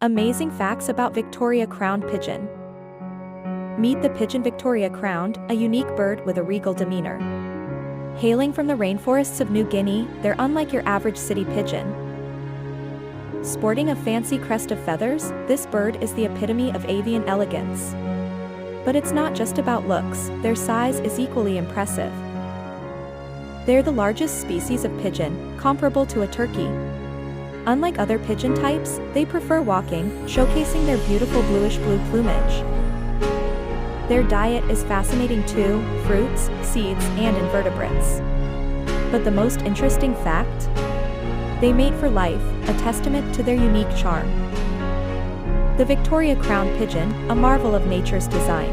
Amazing facts about Victoria Crowned Pigeon. Meet the pigeon Victoria Crowned, a unique bird with a regal demeanor. Hailing from the rainforests of New Guinea, they're unlike your average city pigeon. Sporting a fancy crest of feathers, this bird is the epitome of avian elegance. But it's not just about looks, their size is equally impressive. They're the largest species of pigeon, comparable to a turkey. Unlike other pigeon types, they prefer walking, showcasing their beautiful bluish-blue plumage. Their diet is fascinating too: fruits, seeds, and invertebrates. But the most interesting fact? They mate for life, a testament to their unique charm. The Victoria Crowned Pigeon, a marvel of nature's design.